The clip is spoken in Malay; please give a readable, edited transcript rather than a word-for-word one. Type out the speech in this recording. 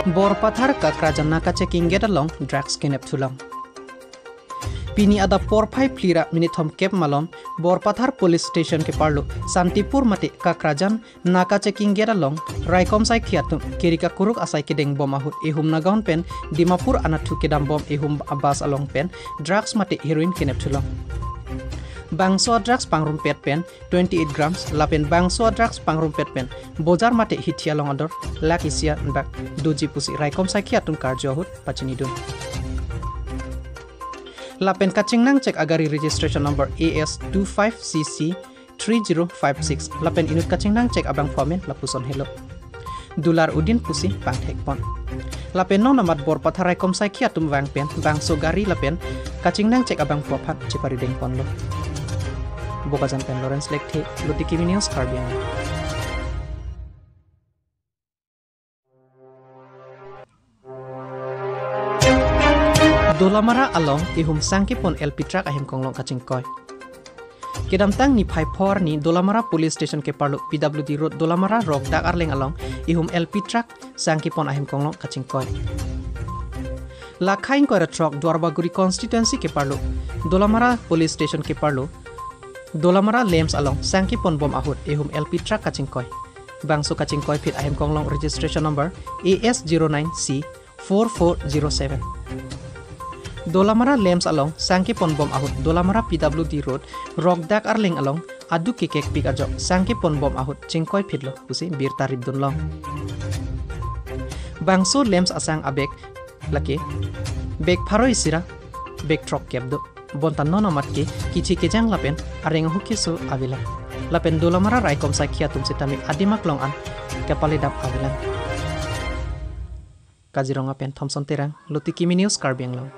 Borpathar ka krajan naka checking get along drugs kinep thulam. Pini ada 4-5 plira minithom kep malom Borpathar police station ke parlo Santipur mate ka krajan naka checking get along raikom sai khiatum kirika kuruk asai kedeng bom ahut ehum nagaon pen Dimapur anathu kedam bom ehum abbas along pen drugs mate heroin kinep thulam. Bangso drugs pangrum pet pen 28 grams lapen bangso drugs pangrum pet pen bojar mate hitia long ador lak isia bak duji pusi raikom sai khiatum karjo hut pachini dun. Lapen kachingnang cek agari registration number AS25CC 3056 lapen inut kachingnang cek abang fomen lapuson hello Dular udin pusi pangthek pon lapen no namat Borpathar raikom sai khiatum wang pen bangso gari lapen kachingnang cek abang pophat chipari deng pon lo Bokajan pen Lawrence Lekte Lutiki News Karbiang. Dolamara along ihum sangki pon LP truck ahem konglong kaching koy. Kedam tang ni phai phor ni Dolamara police station ke parlo PWD road Dolamara rock dak arleng along ihum LP truck sangki pon ahem konglong kaching koy. Lakhain koy truck Dwarbaguri constituency ke parlo Dolamara police station ke parlo Dolamara lames along sangki pon bom ahut ehum LP truck kaching koy. Bangso kaching koy fit ahem konglong registration number AS09C 4407. Dolamara lames along sangki pon bom ahut Dolamara PWD road rock dak arling along adu kekek pik ajo sangki pon bom ahut chingkoi phitlo pusi bir tarib dun long. Bangso lames asang abek lake bek pharo isira bek truck kebdo bontan no namat ke kichi kejang lapen areng hukiso avila lapen Dolamara raikom sakya tum sitami adimak long an kapale dap avila Kajironga pen Thompson Terang Lutiki News Karbiang long.